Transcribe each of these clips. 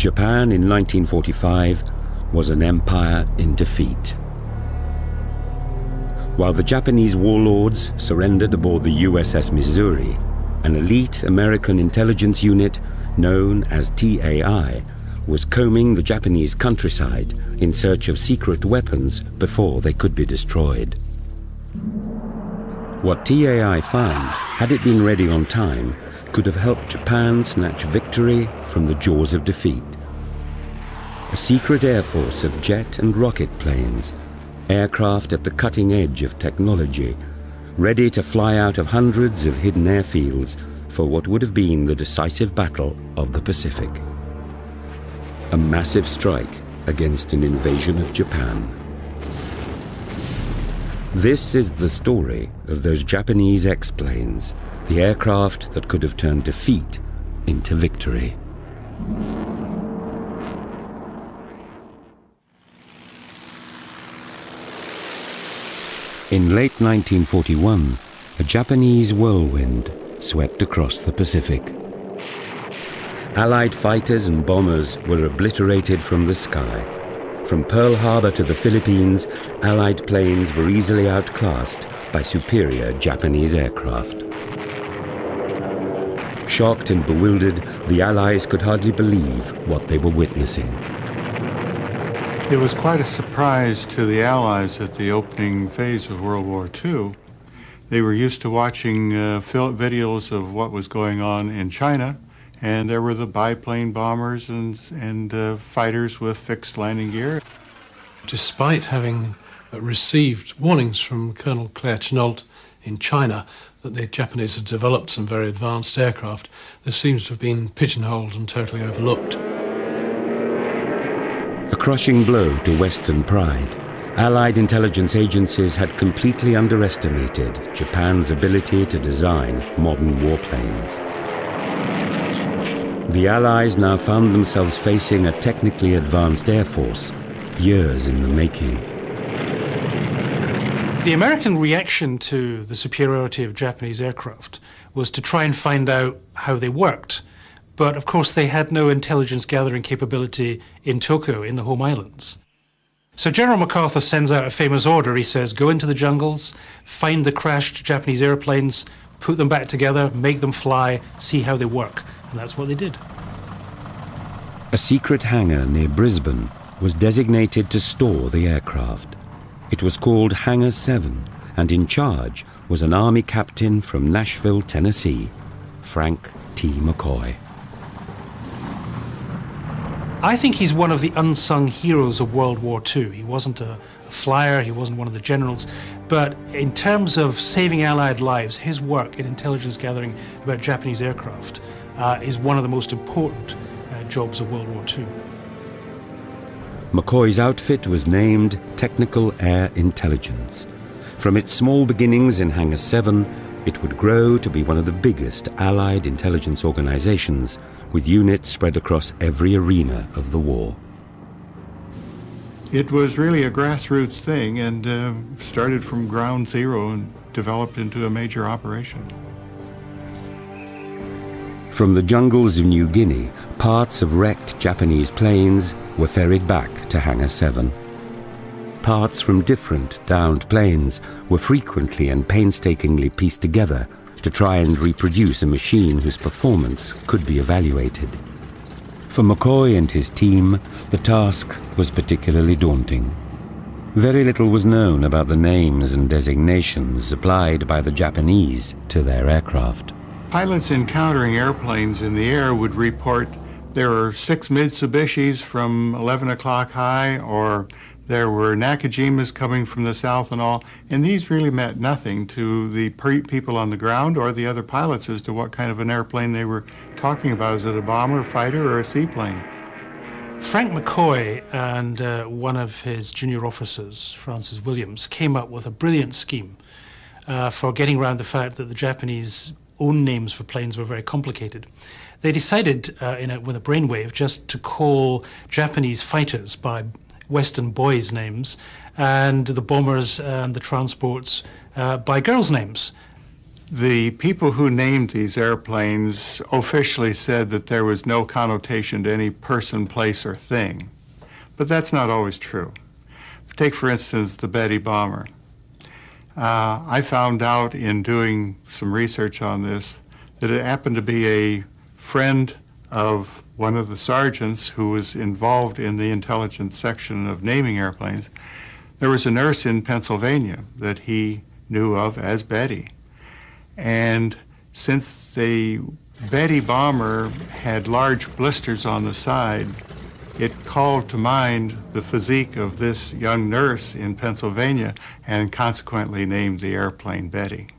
Japan in 1945 was an empire in defeat. While the Japanese warlords surrendered aboard the USS Missouri, an elite American intelligence unit known as TAI was combing the Japanese countryside in search of secret weapons before they could be destroyed. What TAI found, had it been ready on time, could have helped Japan snatch victory from the jaws of defeat. A secret air force of jet and rocket planes, aircraft at the cutting edge of technology, ready to fly out of hundreds of hidden airfields for what would have been the decisive battle of the Pacific. A massive strike against an invasion of Japan. This is the story of those Japanese X-planes, the aircraft that could have turned defeat into victory. In late 1941, a Japanese whirlwind swept across the Pacific. Allied fighters and bombers were obliterated from the sky. From Pearl Harbor to the Philippines, Allied planes were easily outclassed by superior Japanese aircraft. Shocked and bewildered, the Allies could hardly believe what they were witnessing. It was quite a surprise to the Allies at the opening phase of World War II. They were used to watching videos of what was going on in China, and there were the biplane bombers and fighters with fixed landing gear. Despite having received warnings from Colonel Claire Chennault in China that the Japanese had developed some very advanced aircraft, this seems to have been pigeonholed and totally overlooked. A crushing blow to Western pride. Allied intelligence agencies had completely underestimated Japan's ability to design modern warplanes. The Allies now found themselves facing a technically advanced air force, years in the making. The American reaction to the superiority of Japanese aircraft was to try and find out how they worked. But of course they had no intelligence gathering capability in Tokyo, in the home islands. So General MacArthur sends out a famous order. He says, go into the jungles, find the crashed Japanese airplanes, put them back together, make them fly, see how they work. And that's what they did. A secret hangar near Brisbane was designated to store the aircraft. It was called Hangar 7, and in charge was an Army captain from Nashville, Tennessee, Frank T. McCoy. I think he's one of the unsung heroes of World War II. He wasn't a flyer, he wasn't one of the generals, but in terms of saving Allied lives, his work in intelligence gathering about Japanese aircraft is one of the most important jobs of World War II. McCoy's outfit was named Technical Air Intelligence. From its small beginnings in Hangar 7, it would grow to be one of the biggest Allied intelligence organizations, with units spread across every arena of the war. It was really a grassroots thing and started from ground zero and developed into a major operation. From the jungles of New Guinea, parts of wrecked Japanese planes were ferried back to Hangar 7. Parts from different downed planes were frequently and painstakingly pieced together to try and reproduce a machine whose performance could be evaluated. For McCoy and his team, the task was particularly daunting. Very little was known about the names and designations applied by the Japanese to their aircraft. Pilots encountering airplanes in the air would report there were 6 Mitsubishis from 11 o'clock high, or there were Nakajimas coming from the south and all, and these really meant nothing to the people on the ground or the other pilots as to what kind of an airplane they were talking about. Is it a bomber, fighter, or a seaplane? Frank McCoy and one of his junior officers, Francis Williams, came up with a brilliant scheme for getting around the fact that the Japanese own names for planes were very complicated. They decided with a brainwave just to call Japanese fighters by Western boys' names and the bombers and the transports by girls' names. The people who named these airplanes officially said that there was no connotation to any person, place, or thing. But that's not always true. Take, for instance, the Betty bomber. I found out in doing some research on this that it happened to be a friend of one of the sergeants who was involved in the intelligence section of naming airplanes. There was a nurse in Pennsylvania that he knew of as Betty. And since the Betty bomber had large blisters on the side, it called to mind the physique of this young nurse in Pennsylvania and consequently named the airplane Betty.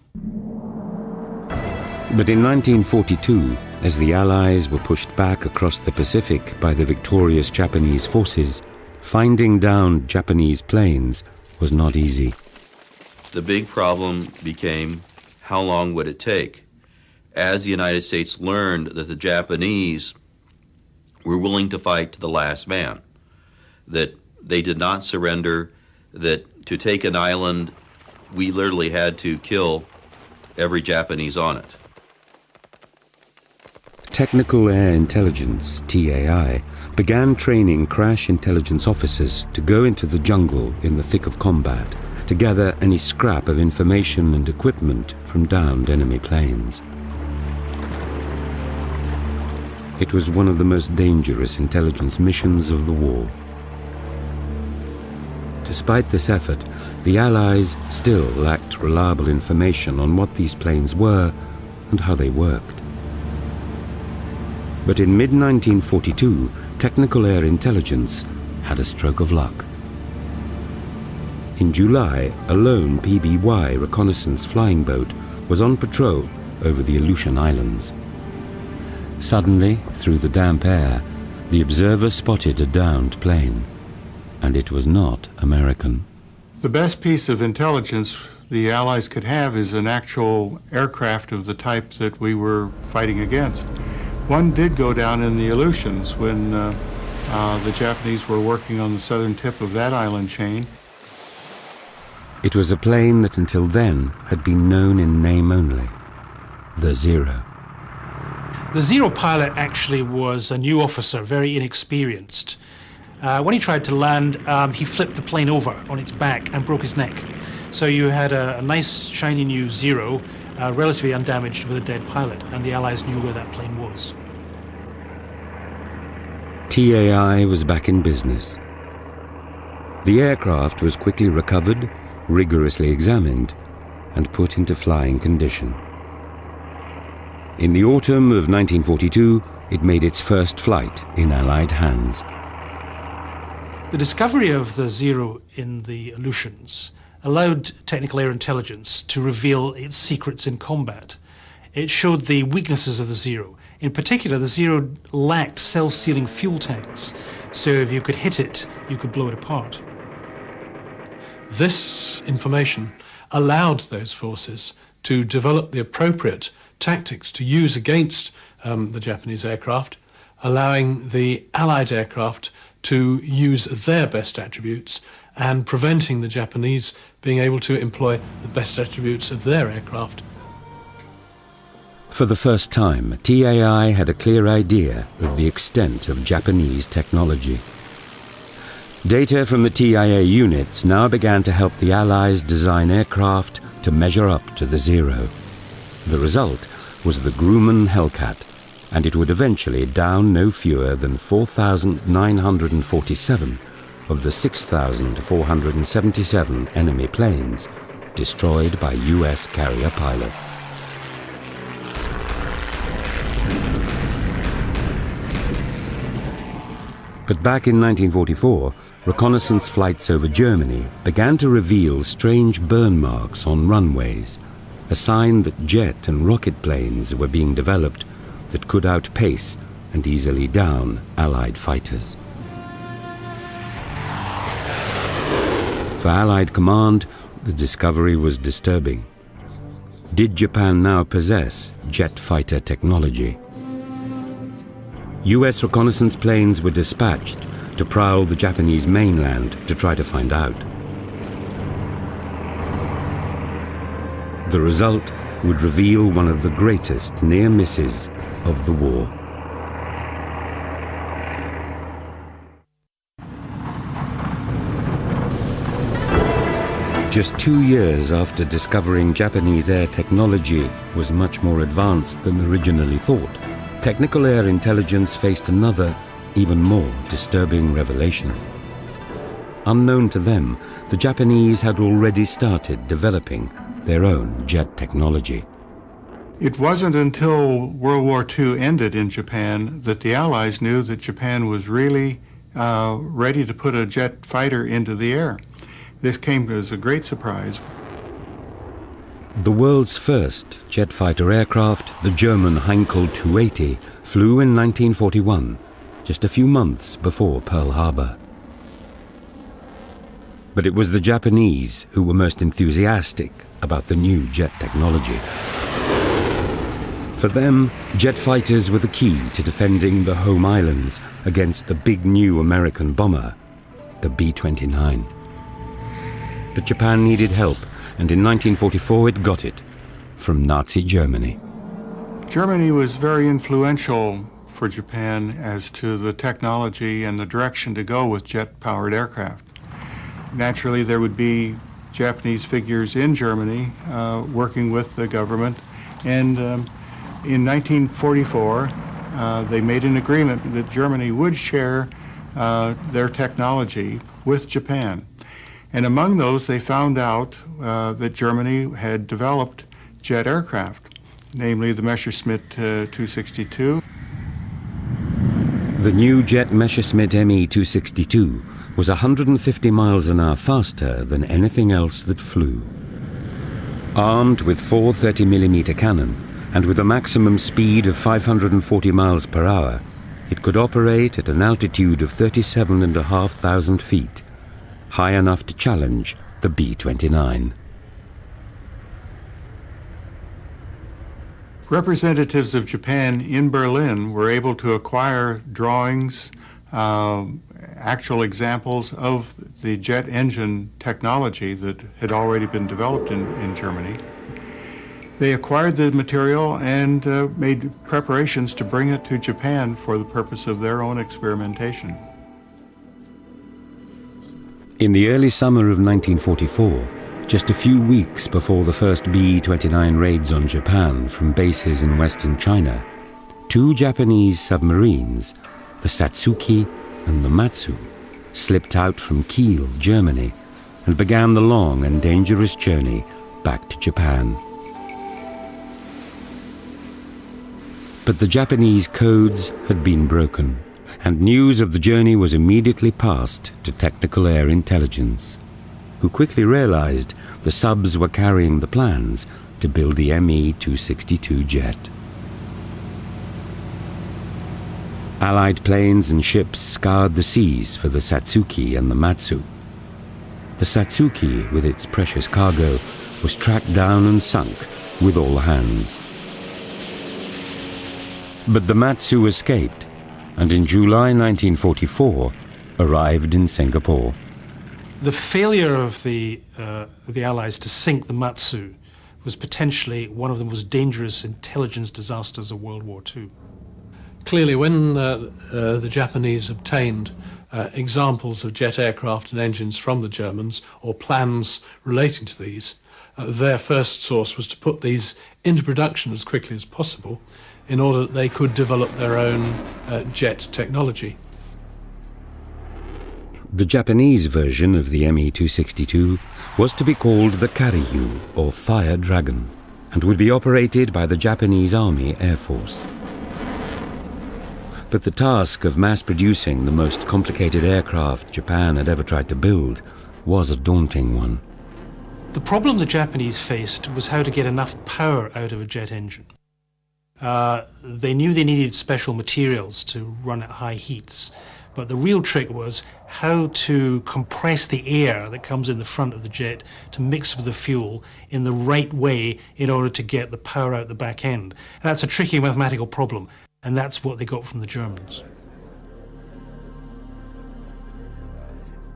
But in 1942, as the Allies were pushed back across the Pacific by the victorious Japanese forces, finding downed Japanese planes was not easy. The big problem became how long would it take? As the United States learned that the Japanese were willing to fight to the last man, that they did not surrender, that to take an island, we literally had to kill every Japanese on it. Technical Air Intelligence, TAI, began training crash intelligence officers to go into the jungle in the thick of combat to gather any scrap of information and equipment from downed enemy planes. It was one of the most dangerous intelligence missions of the war. Despite this effort, the Allies still lacked reliable information on what these planes were and how they worked. But in mid-1942, Technical Air Intelligence had a stroke of luck. In July, a lone PBY reconnaissance flying boat was on patrol over the Aleutian Islands. Suddenly, through the damp air, the observer spotted a downed plane, and it was not American. The best piece of intelligence the Allies could have is an actual aircraft of the type that we were fighting against. One did go down in the Aleutians when the Japanese were working on the southern tip of that island chain. It was a plane that until then had been known in name only, the Zero. The Zero pilot actually was a new officer, very inexperienced. When he tried to land, he flipped the plane over on its back and broke his neck. So you had a nice, shiny new Zero, relatively undamaged with a dead pilot, and the Allies knew where that plane was. TAI was back in business. The aircraft was quickly recovered, rigorously examined, and put into flying condition. In the autumn of 1942, it made its first flight in Allied hands. The discovery of the Zero in the Aleutians allowed Technical Air Intelligence to reveal its secrets in combat. It showed the weaknesses of the Zero. In particular, the Zero lacked self-sealing fuel tanks, so if you could hit it, you could blow it apart. This information allowed those forces to develop the appropriate tactics to use against the Japanese aircraft, allowing the Allied aircraft to use their best attributes and preventing the Japanese being able to employ the best attributes of their aircraft. For the first time, TAI had a clear idea of the extent of Japanese technology. Data from the TIA units now began to help the Allies design aircraft to measure up to the Zero. The result was the Grumman Hellcat, and it would eventually down no fewer than 4,947 of the 6,477 enemy planes destroyed by US carrier pilots. But back in 1944, reconnaissance flights over Germany began to reveal strange burn marks on runways, a sign that jet and rocket planes were being developed that could outpace and easily down Allied fighters. For Allied command, the discovery was disturbing. Did Japan now possess jet fighter technology? US reconnaissance planes were dispatched to prowl the Japanese mainland to try to find out. The result would reveal one of the greatest near misses of the war. Just 2 years after discovering Japanese air technology was much more advanced than originally thought, technical air intelligence faced another, even more disturbing revelation. Unknown to them, the Japanese had already started developing their own jet technology. It wasn't until World War II ended in Japan that the Allies knew that Japan was really ready to put a jet fighter into the air. This came as a great surprise. The world's first jet fighter aircraft, the German Heinkel 280, flew in 1941, just a few months before Pearl Harbor. But it was the Japanese who were most enthusiastic about the new jet technology. For them, jet fighters were the key to defending the home islands against the big new American bomber, the B-29. But Japan needed help, and in 1944 it got it from Nazi Germany. Germany was very influential for Japan as to the technology and the direction to go with jet-powered aircraft. Naturally, there would be Japanese figures in Germany working with the government, and in 1944 they made an agreement that Germany would share their technology with Japan. And among those, they found out that Germany had developed jet aircraft, namely the Messerschmitt 262. The new jet Messerschmitt Me-262 was 150 miles an hour faster than anything else that flew. Armed with 4 30mm cannon and with a maximum speed of 540 miles per hour, it could operate at an altitude of 37,500 feet, high enough to challenge the B-29. Representatives of Japan in Berlin were able to acquire drawings, actual examples of the jet engine technology that had already been developed in Germany. They acquired the material and made preparations to bring it to Japan for the purpose of their own experimentation. In the early summer of 1944, just a few weeks before the first B-29 raids on Japan from bases in western China, 2 Japanese submarines, the Satsuki and the Matsu, slipped out from Kiel, Germany, and began the long and dangerous journey back to Japan. But the Japanese codes had been broken, and news of the journey was immediately passed to technical air intelligence, who quickly realized the subs were carrying the plans to build the Me-262 jet. Allied planes and ships scoured the seas for the Satsuki and the Matsu. The Satsuki, with its precious cargo, was tracked down and sunk with all hands. But the Matsu escaped, and in July 1944 arrived in Singapore. The failure of the Allies to sink the Matsu was potentially one of the most dangerous intelligence disasters of World War II. Clearly, when the Japanese obtained examples of jet aircraft and engines from the Germans, or plans relating to these, their first source was to put these into production as quickly as possible in order that they could develop their own jet technology. The Japanese version of the Me-262 was to be called the Karyu, or Fire Dragon, and would be operated by the Japanese Army Air Force. But the task of mass-producing the most complicated aircraft Japan had ever tried to build was a daunting one. The problem the Japanese faced was how to get enough power out of a jet engine. They knew they needed special materials to run at high heats, but the real trick was how to compress the air that comes in the front of the jet to mix with the fuel in the right way in order to get the power out the back end. And that's a tricky mathematical problem, and that's what they got from the Germans.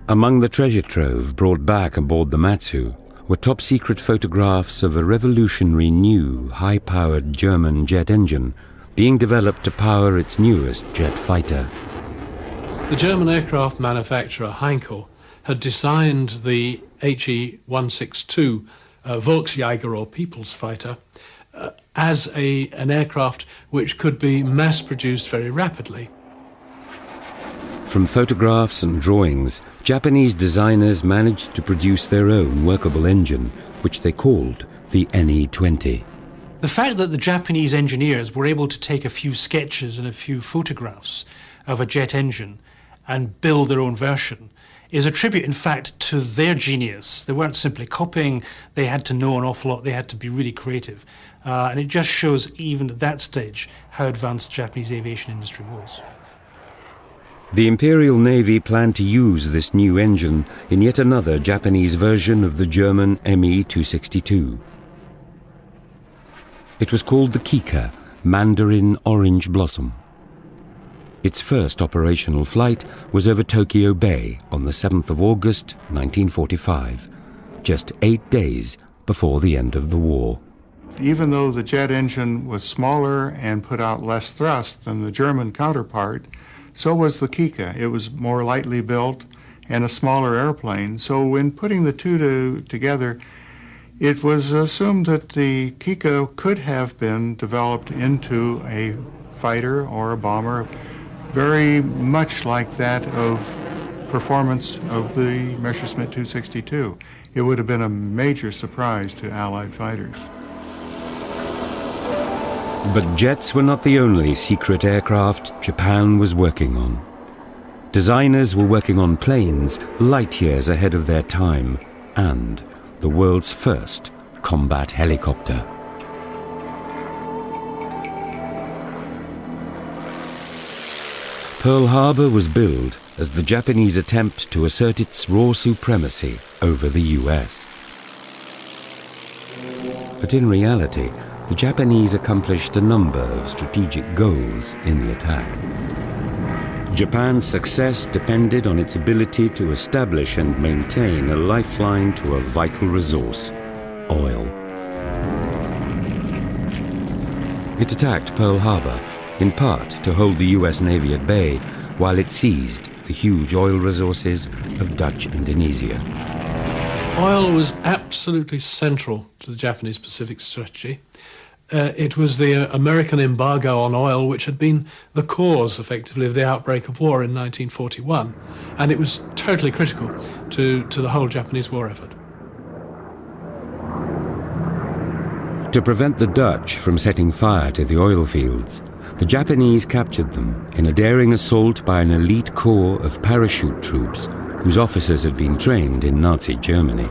Among the treasure trove brought back aboard the Matsu were top-secret photographs of a revolutionary new, high-powered German jet engine being developed to power its newest jet fighter. The German aircraft manufacturer Heinkel had designed the HE-162 Volksjäger, or People's Fighter, as an aircraft which could be mass-produced very rapidly. From photographs and drawings, Japanese designers managed to produce their own workable engine, which they called the NE-20. The fact that the Japanese engineers were able to take a few sketches and a few photographs of a jet engine and build their own version is a tribute, in fact, to their genius. They weren't simply copying, they had to know an awful lot, they had to be really creative. And it just shows, even at that stage, how advanced the Japanese aviation industry was. The Imperial Navy planned to use this new engine in yet another Japanese version of the German Me-262. It was called the Kika, Mandarin Orange Blossom. Its first operational flight was over Tokyo Bay on the 7th of August, 1945, just 8 days before the end of the war. Even though the jet engine was smaller and put out less thrust than the German counterpart, so was the Kika. It was more lightly built and a smaller airplane. So in putting the two together, it was assumed that the Kika could have been developed into a fighter or a bomber, very much like that of performance of the Messerschmitt 262. It would have been a major surprise to Allied fighters. But jets were not the only secret aircraft Japan was working on. Designers were working on planes light years ahead of their time, and the world's first combat helicopter. Pearl Harbor was built as the Japanese attempt to assert its raw supremacy over the US. But in reality, the Japanese accomplished a number of strategic goals in the attack. Japan's success depended on its ability to establish and maintain a lifeline to a vital resource: oil. It attacked Pearl Harbor, in part to hold the US Navy at bay while it seized the huge oil resources of Dutch Indonesia. Oil was absolutely central to the Japanese Pacific strategy. It was the American embargo on oil which had been the cause, effectively, of the outbreak of war in 1941, and it was totally critical to the whole Japanese war effort. To prevent the Dutch from setting fire to the oil fields, the Japanese captured them in a daring assault by an elite corps of parachute troops whose officers had been trained in Nazi Germany.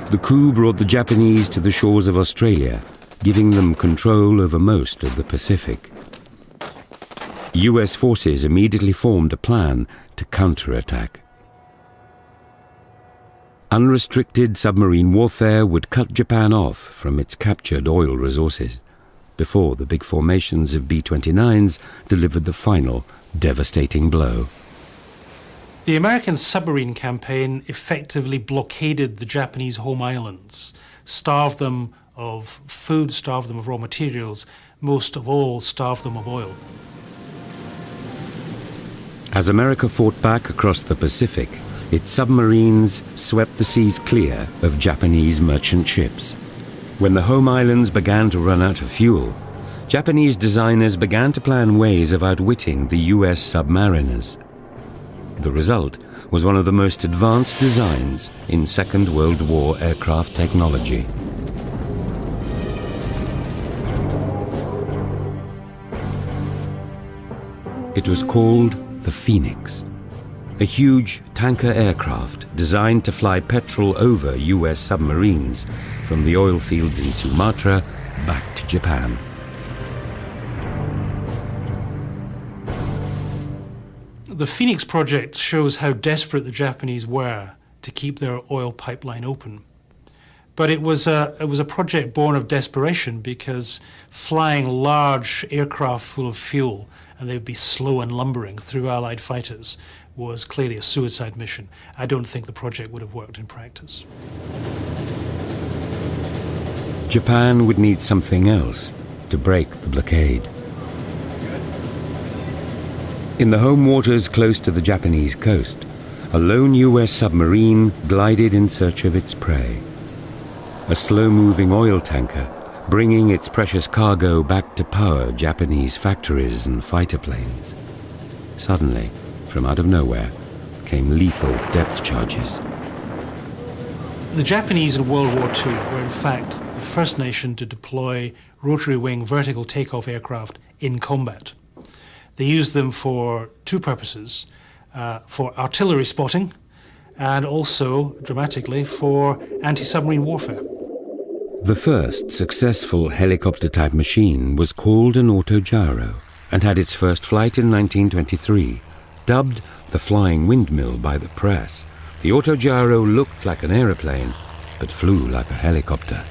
The coup brought the Japanese to the shores of Australia, giving them control over most of the Pacific. US forces immediately formed a plan to counterattack. Unrestricted submarine warfare would cut Japan off from its captured oil resources before the big formations of B-29s delivered the final devastating blow. The American submarine campaign effectively blockaded the Japanese home islands, starved them of food, starved them of raw materials, most of all starved them of oil. As America fought back across the Pacific, its submarines swept the seas clear of Japanese merchant ships. When the home islands began to run out of fuel, Japanese designers began to plan ways of outwitting the US submariners. The result was one of the most advanced designs in Second World War aircraft technology. It was called the Phoenix, a huge tanker aircraft designed to fly petrol over US submarines from the oil fields in Sumatra back to Japan. The Phoenix project shows how desperate the Japanese were to keep their oil pipeline open. But it was a project born of desperation, because flying large aircraft full of fuel, and they'd be slow and lumbering through Allied fighters, was clearly a suicide mission. I don't think the project would have worked in practice. Japan would need something else to break the blockade. In the home waters close to the Japanese coast, a lone US submarine glided in search of its prey. A slow-moving oil tanker, bringing its precious cargo back to power Japanese factories and fighter planes. Suddenly, from out of nowhere, came lethal depth charges. The Japanese in World War II were in fact the first nation to deploy rotary wing vertical takeoff aircraft in combat. They used them for two purposes, for artillery spotting and also, dramatically, for anti-submarine warfare. The first successful helicopter-type machine was called an autogyro and had its first flight in 1923. Dubbed the flying windmill by the press, the autogyro looked like an aeroplane but flew like a helicopter.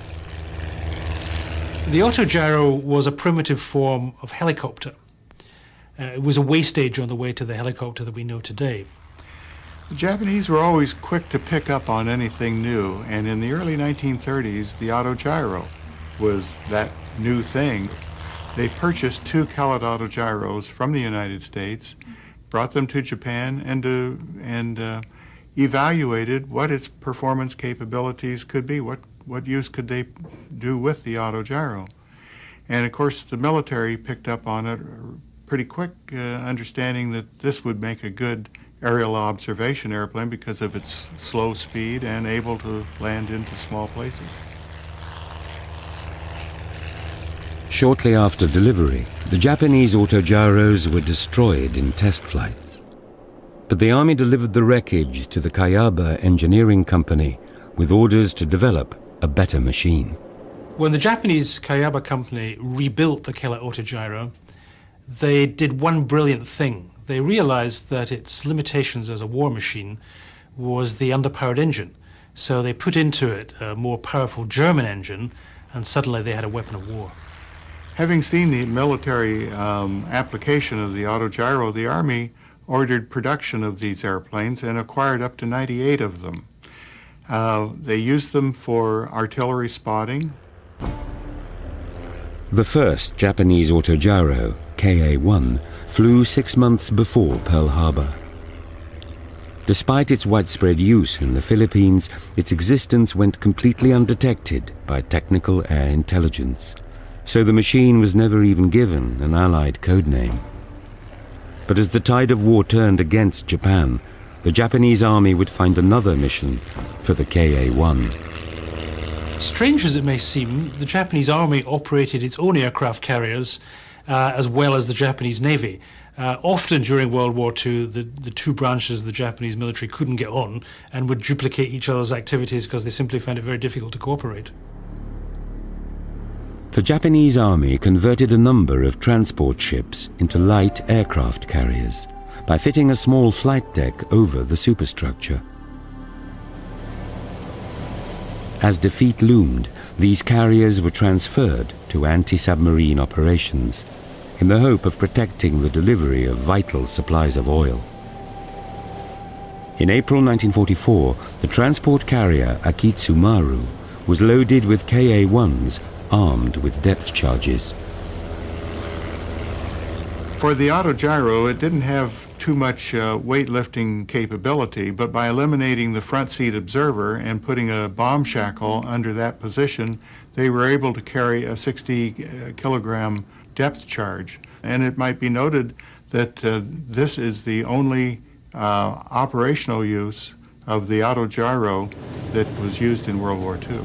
The autogyro was a primitive form of helicopter. It was a way stage on the way to the helicopter that we know today. The Japanese were always quick to pick up on anything new, and in the early 1930s, the autogyro was that new thing. They purchased 2 Kellett autogyros from the United States, brought them to Japan, and evaluated what its performance capabilities could be, what use could they do with the autogyro. And of course, the military picked up on it pretty quick, understanding that this would make a good aerial observation airplane because of its slow speed and able to land into small places. Shortly after delivery, the Japanese autogyros were destroyed in test flights. But the Army delivered the wreckage to the Kayaba Engineering Company with orders to develop a better machine. When the Japanese Kayaba company rebuilt the Kellett autogyro, they did one brilliant thing. They realized that its limitations as a war machine was the underpowered engine. So they put into it a more powerful German engine, and suddenly they had a weapon of war. Having seen the military application of the autogyro, the Army ordered production of these airplanes and acquired up to 98 of them. They used them for artillery spotting. The first Japanese autogyro, KA-1, flew 6 months before Pearl Harbor. Despite its widespread use in the Philippines, its existence went completely undetected by technical air intelligence, so the machine was never even given an Allied code name. But as the tide of war turned against Japan, the Japanese Army would find another mission for the KA-1. Strange as it may seem, the Japanese Army operated its own aircraft carriers as well as the Japanese Navy. Often during World War II, the two branches of the Japanese military couldn't get on and would duplicate each other's activities because they simply found it very difficult to cooperate. The Japanese Army converted a number of transport ships into light aircraft carriers by fitting a small flight deck over the superstructure. As defeat loomed, these carriers were transferred to anti-submarine operations in the hope of protecting the delivery of vital supplies of oil. In April 1944, the transport carrier Akitsumaru was loaded with KA-1s armed with depth charges. For the autogyro, it didn't have too much weightlifting capability, but by eliminating the front seat observer and putting a bomb shackle under that position, they were able to carry a 60-kilogram depth charge. And it might be noted that this is the only operational use of the autogyro that was used in World War II.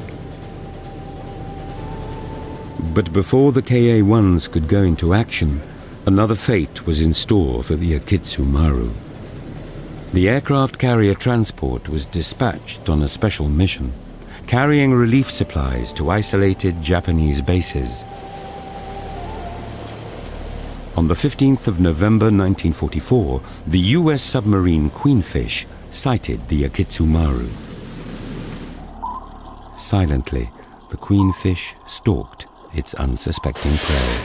But before the KA-1s could go into action, another fate was in store for the Akitsumaru. The aircraft carrier transport was dispatched on a special mission, carrying relief supplies to isolated Japanese bases. On the 15th of November 1944, the US submarine Queenfish sighted the Akitsumaru. Silently, the Queenfish stalked its unsuspecting prey.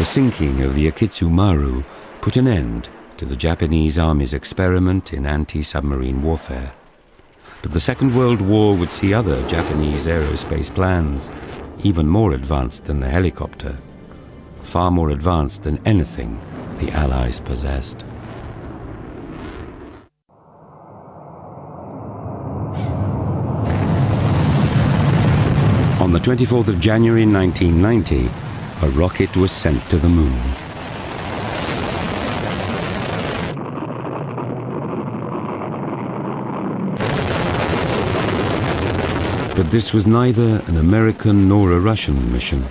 The sinking of the Akitsu Maru put an end to the Japanese Army's experiment in anti-submarine warfare. But the Second World War would see other Japanese aerospace plans, even more advanced than the helicopter, far more advanced than anything the Allies possessed. On the 24th of January 1990, a rocket was sent to the moon. But this was neither an American nor a Russian mission.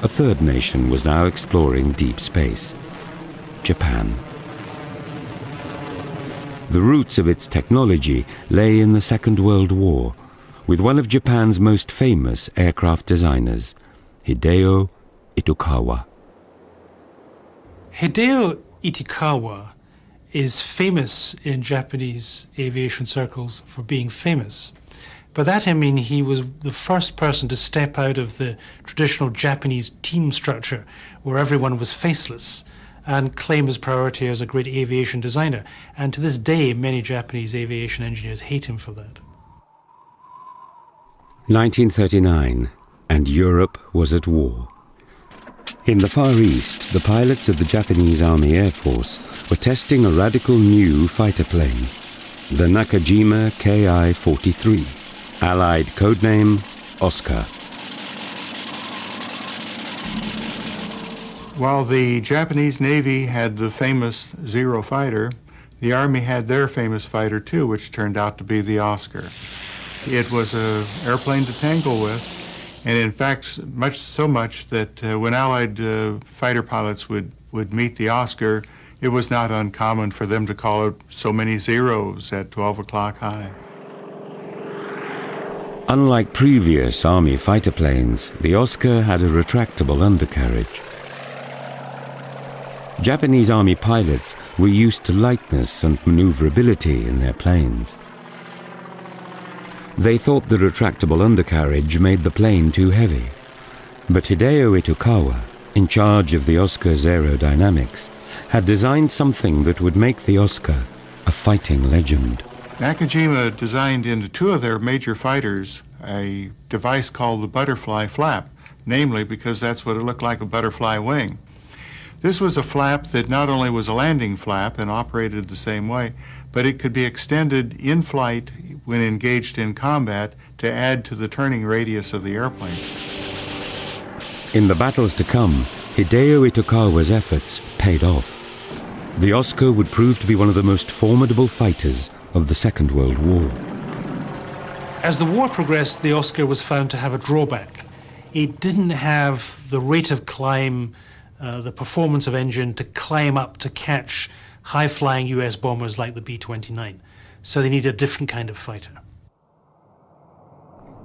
A third nation was now exploring deep space: Japan. The roots of its technology lay in the Second World War, with one of Japan's most famous aircraft designers, Hideo Itokawa. Hideo Itokawa is famous in Japanese aviation circles for being famous. By that I mean he was the first person to step out of the traditional Japanese team structure where everyone was faceless and claim his priority as a great aviation designer. And to this day, many Japanese aviation engineers hate him for that. 1939, and Europe was at war. In the Far East, the pilots of the Japanese Army Air Force were testing a radical new fighter plane, the Nakajima Ki-43, Allied codename Oscar. While the Japanese Navy had the famous Zero fighter, the Army had their famous fighter too, which turned out to be the Oscar. It was an airplane to tangle with, and in fact, so much that when Allied fighter pilots would meet the Oscar, it was not uncommon for them to call it so many zeros at 12 o'clock high. Unlike previous Army fighter planes, the Oscar had a retractable undercarriage. Japanese Army pilots were used to lightness and maneuverability in their planes. They thought the retractable undercarriage made the plane too heavy. But Hideo Itokawa, in charge of the Oscar's aerodynamics, had designed something that would make the Oscar a fighting legend. Nakajima designed into two of their major fighters a device called the butterfly flap, namely because that's what it looked like, a butterfly wing. This was a flap that not only was a landing flap and operated the same way, but it could be extended in flight when engaged in combat to add to the turning radius of the airplane. In the battles to come, Hideo Itokawa's efforts paid off. The Oscar would prove to be one of the most formidable fighters of the Second World War. As the war progressed, the Oscar was found to have a drawback. It didn't have the rate of climb, the performance of engine to climb up to catch high-flying US bombers like the B-29. So they needed a different kind of fighter.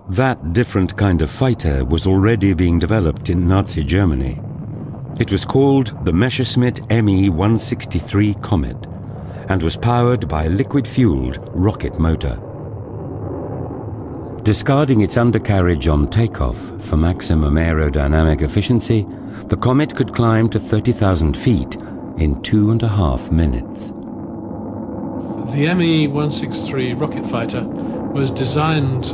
That different kind of fighter was already being developed in Nazi Germany. It was called the Messerschmitt Me-163 Comet and was powered by a liquid-fueled rocket motor. Discarding its undercarriage on takeoff for maximum aerodynamic efficiency, the Comet could climb to 30,000 feet in 2.5 minutes. The Me-163 rocket fighter was designed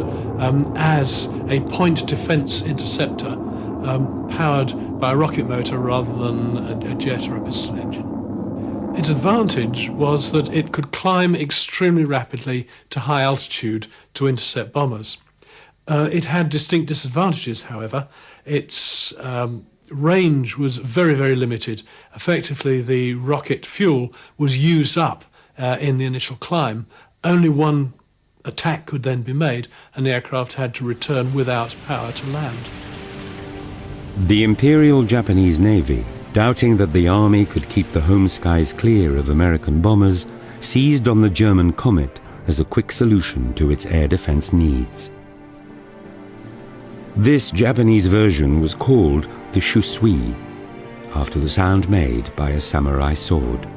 as a point defense interceptor powered by a rocket motor rather than a jet or a piston engine. Its advantage was that it could climb extremely rapidly to high altitude to intercept bombers. It had distinct disadvantages, however. Its range was very, very limited. Effectively, the rocket fuel was used up in the initial climb. Only one attack could then be made, and the aircraft had to return without power to land. The Imperial Japanese Navy, doubting that the Army could keep the home skies clear of American bombers, seized on the German Comet as a quick solution to its air defense needs. This Japanese version was called the Shusui, after the sound made by a samurai sword.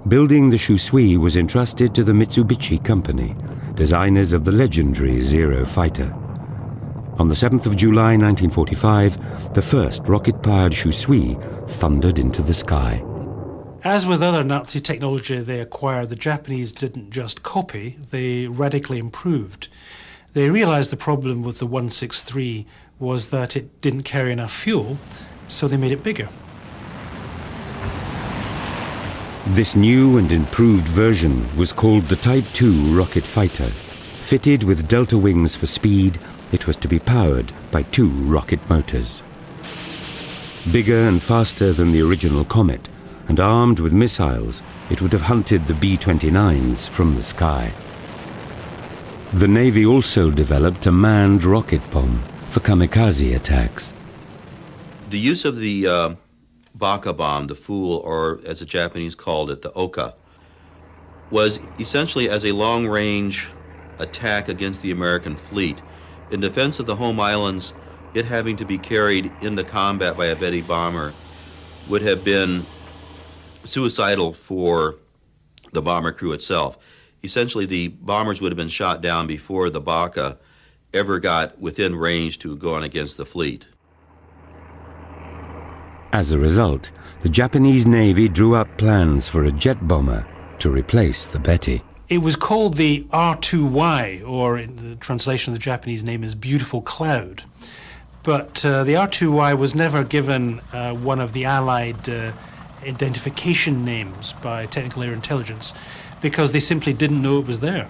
Building the Shusui was entrusted to the Mitsubishi Company, designers of the legendary Zero fighter. On the 7th of July 1945, the first rocket-powered Shusui thundered into the sky. As with other Nazi technology they acquired, the Japanese didn't just copy, they radically improved. They realized the problem with the 163 was that it didn't carry enough fuel, so they made it bigger. This new and improved version was called the Type II rocket fighter. Fitted with delta wings for speed, it was to be powered by 2 rocket motors. Bigger and faster than the original Comet, and armed with missiles, it would have hunted the B-29s from the sky. The Navy also developed a manned rocket bomb for kamikaze attacks. The use of the Baka bomb, the Fool, or as the Japanese called it, the Oka, was essentially as a long-range attack against the American fleet. In defense of the home islands, it having to be carried into combat by a Betty bomber would have been suicidal for the bomber crew itself. Essentially, the bombers would have been shot down before the Baka ever got within range to go on against the fleet. As a result, the Japanese Navy drew up plans for a jet bomber to replace the Betty. It was called the R2Y, or in the translation of the Japanese name is Beautiful Cloud. But the R2Y was never given one of the Allied identification names by Technical Air Intelligence because they simply didn't know it was there.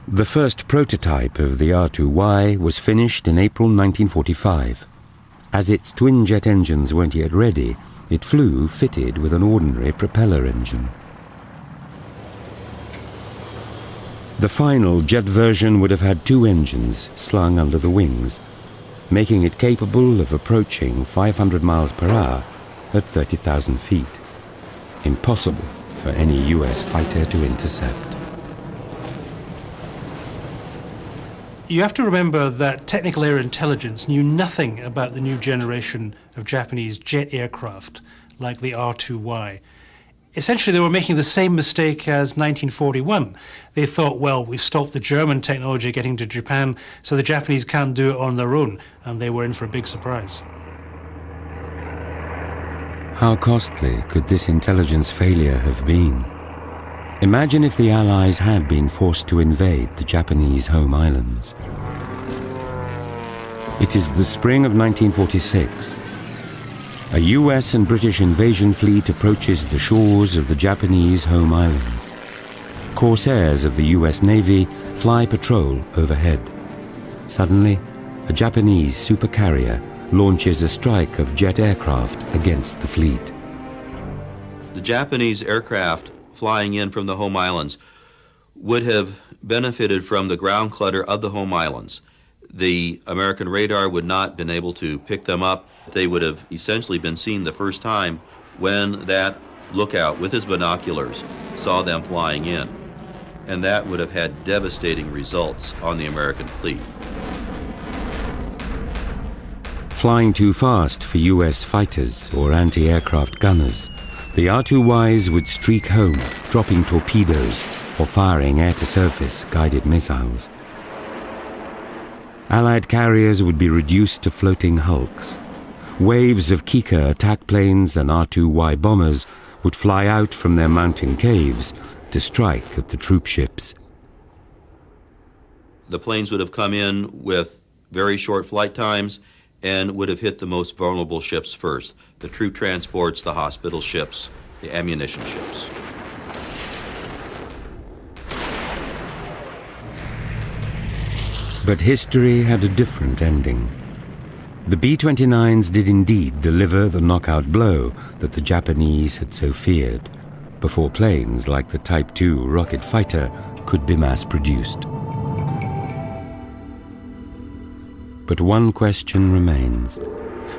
The first prototype of the R2Y was finished in April 1945. As its twin-jet engines weren't yet ready, it flew fitted with an ordinary propeller engine. The final jet version would have had 2 engines slung under the wings, making it capable of approaching 500 miles per hour at 30,000 feet. Impossible for any US fighter to intercept. You have to remember that Technical Air Intelligence knew nothing about the new generation of Japanese jet aircraft like the R2Y. Essentially, they were making the same mistake as 1941. They thought, well, we've stopped the German technology getting to Japan, so the Japanese can't do it on their own, and they were in for a big surprise. How costly could this intelligence failure have been? Imagine if the Allies had been forced to invade the Japanese home islands. It is the spring of 1946. A US and British invasion fleet approaches the shores of the Japanese home islands. Corsairs of the US Navy fly patrol overhead. Suddenly, a Japanese supercarrier launches a strike of jet aircraft against the fleet. The Japanese aircraft flying in from the home islands would have benefited from the ground clutter of the home islands. The American radar would not have been able to pick them up. They would have essentially been seen the first time when that lookout with his binoculars saw them flying in. And that would have had devastating results on the American fleet. Flying too fast for US fighters or anti-aircraft gunners, the R2Ys would streak home, dropping torpedoes or firing air-to-surface guided missiles. Allied carriers would be reduced to floating hulks. Waves of Kika attack planes and R2Y bombers would fly out from their mountain caves to strike at the troop ships. The planes would have come in with very short flight times and would have hit the most vulnerable ships first: the troop transports, the hospital ships, the ammunition ships. But history had a different ending. The B-29s did indeed deliver the knockout blow that the Japanese had so feared, before planes like the Type II rocket fighter could be mass-produced. But one question remains.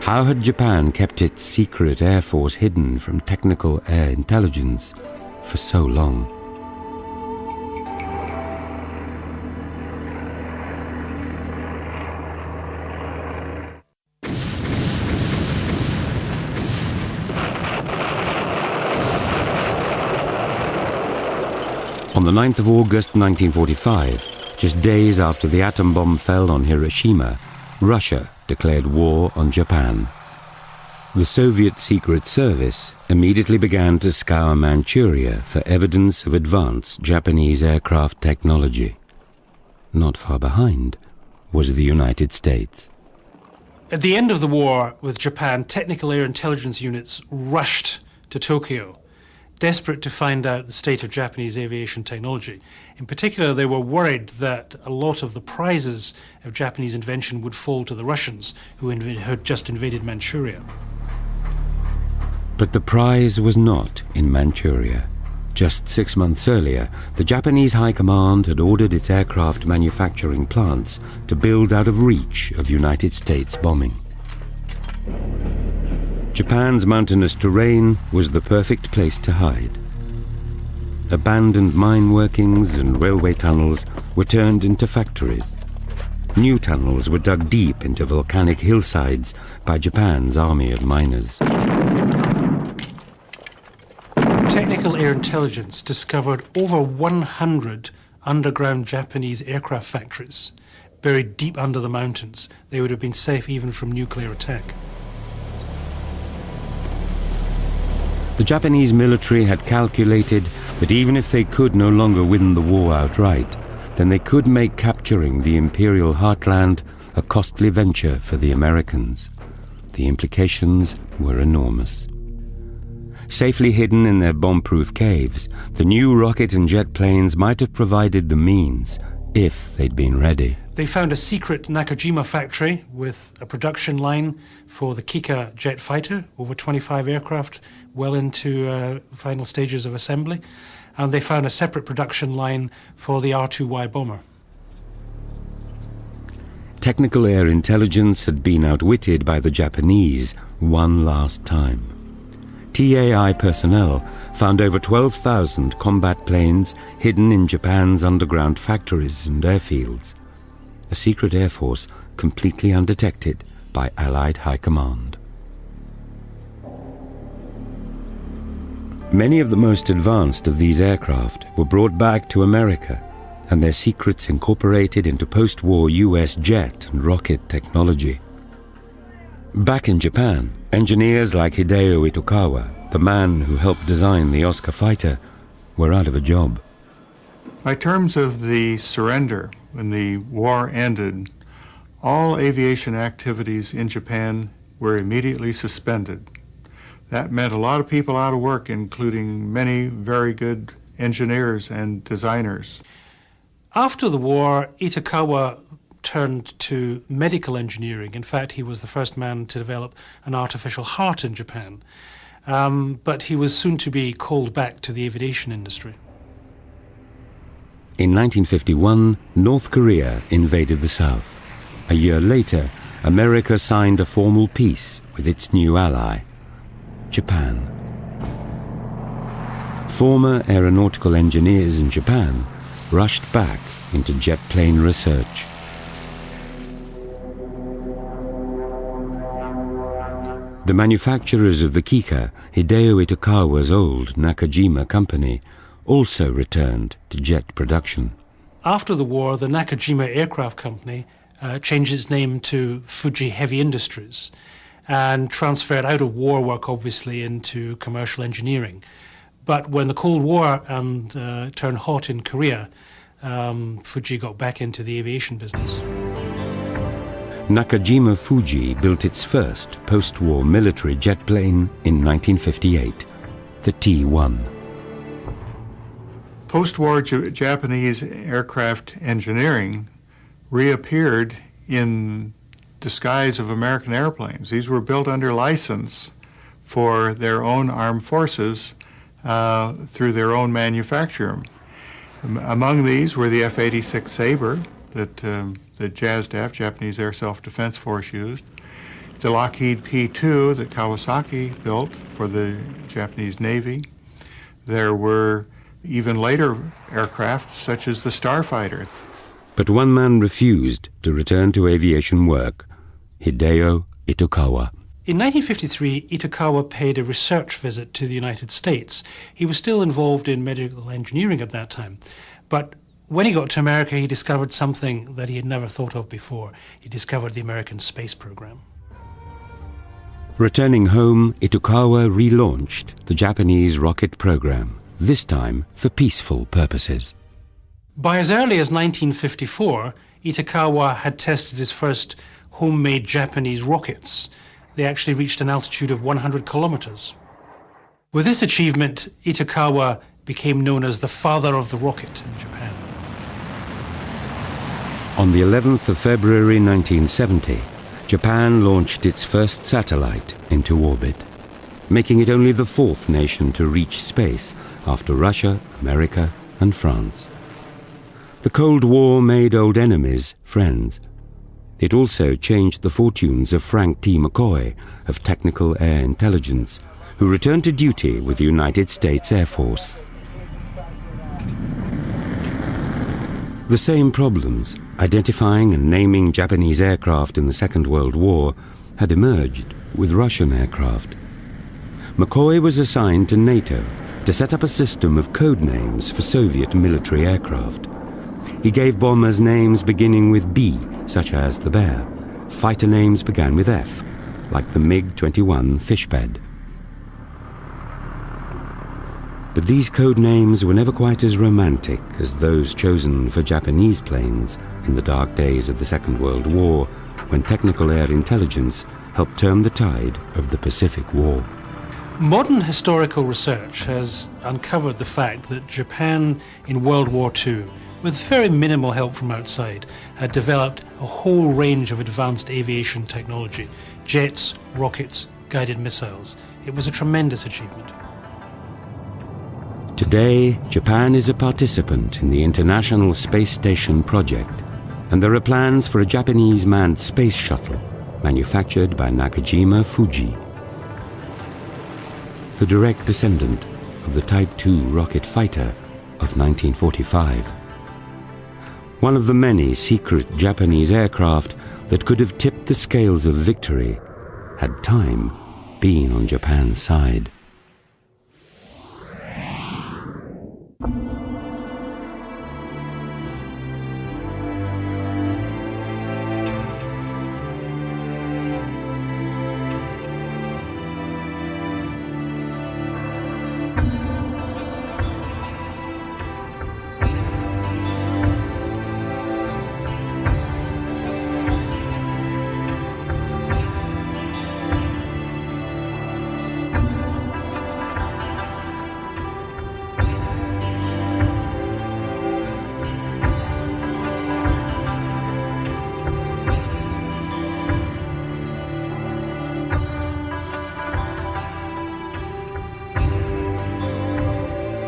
How had Japan kept its secret air force hidden from technical air intelligence for so long? On the 9th of August 1945, Just days after the atom bomb fell on Hiroshima, Russia declared war on Japan. The Soviet Secret Service immediately began to scour Manchuria for evidence of advanced Japanese aircraft technology. Not far behind was the United States. At the end of the war with Japan, technical air intelligence units rushed to Tokyo, desperate to find out the state of Japanese aviation technology. In particular, they were worried that a lot of the prizes of Japanese invention would fall to the Russians, who had just invaded Manchuria. But the prize was not in Manchuria. Just 6 months earlier, the Japanese High Command had ordered its aircraft manufacturing plants to build out of reach of United States bombing. Japan's mountainous terrain was the perfect place to hide. Abandoned mine workings and railway tunnels were turned into factories. New tunnels were dug deep into volcanic hillsides by Japan's army of miners. Technical air intelligence discovered over 100 underground Japanese aircraft factories buried deep under the mountains. They would have been safe even from nuclear attack. The Japanese military had calculated that even if they could no longer win the war outright, then they could make capturing the imperial heartland a costly venture for the Americans. The implications were enormous. Safely hidden in their bomb-proof caves, the new rocket and jet planes might have provided the means if they'd been ready. They found a secret Nakajima factory with a production line for the Kika jet fighter, over 25 aircraft, well into final stages of assembly. And they found a separate production line for the R-2Y bomber. Technical air intelligence had been outwitted by the Japanese one last time. TAI personnel found over 12,000 combat planes hidden in Japan's underground factories and airfields. A secret air force completely undetected by Allied High Command. Many of the most advanced of these aircraft were brought back to America and their secrets incorporated into post-war US jet and rocket technology. Back in Japan, engineers like Hideo Itokawa, the man who helped design the Oscar fighter, were out of a job. By terms of the surrender, when the war ended, all aviation activities in Japan were immediately suspended. That meant a lot of people out of work, including many very good engineers and designers. After the war, Itokawa turned to medical engineering. In fact, he was the first man to develop an artificial heart in Japan. But he was soon to be called back to the aviation industry. In 1951, North Korea invaded the South. A year later, America signed a formal peace with its new ally, Japan. Former aeronautical engineers in Japan rushed back into jet plane research. The manufacturers of the Kika, Hideo Itokawa's old Nakajima company, also returned to jet production. After the war, the Nakajima Aircraft Company changed its name to Fuji Heavy Industries and transferred out of war work, obviously, into commercial engineering. But when the Cold War turned hot in Korea, Fuji got back into the aviation business. Nakajima Fuji built its first post-war military jet plane in 1958, the T-1. Post-war Japanese aircraft engineering reappeared in disguise of American airplanes. These were built under license for their own armed forces through their own manufacturer. Among these were the F-86 Sabre that the JASDAF, Japanese Air Self-Defense Force, used, the Lockheed P-2 that Kawasaki built for the Japanese Navy. There were even later aircraft such as the Starfighter. But one man refused to return to aviation work, Hideo Itokawa. In 1953, Itokawa paid a research visit to the United States. He was still involved in medical engineering at that time, but When he got to America, he discovered something that he had never thought of before. He discovered the American space program. Returning home, Itokawa relaunched the Japanese rocket program, this time for peaceful purposes. By as early as 1954, Itokawa had tested his first homemade Japanese rockets. They actually reached an altitude of 100 kilometers. With this achievement, Itokawa became known as the father of the rocket in Japan. On the 11th of February 1970, Japan launched its first satellite into orbit, making it only the fourth nation to reach space after Russia, America, and France. The Cold War made old enemies friends. It also changed the fortunes of Frank T. McCoy of Technical Air Intelligence, who returned to duty with the United States Air Force. The same problems, identifying and naming Japanese aircraft in the Second World War, had emerged with Russian aircraft. McCoy was assigned to NATO to set up a system of code names for Soviet military aircraft. He gave bombers names beginning with B, such as the Bear. Fighter names began with F, like the MiG-21 Fishbed. But these code names were never quite as romantic as those chosen for Japanese planes in the dark days of the Second World War, when technical air intelligence helped turn the tide of the Pacific War. Modern historical research has uncovered the fact that Japan in World War II, with very minimal help from outside, had developed a whole range of advanced aviation technology: jets, rockets, guided missiles. It was a tremendous achievement. Today, Japan is a participant in the International Space Station project, and there are plans for a Japanese manned space shuttle manufactured by Nakajima Fuji, the direct descendant of the Type II rocket fighter of 1945. One of the many secret Japanese aircraft that could have tipped the scales of victory had time been on Japan's side.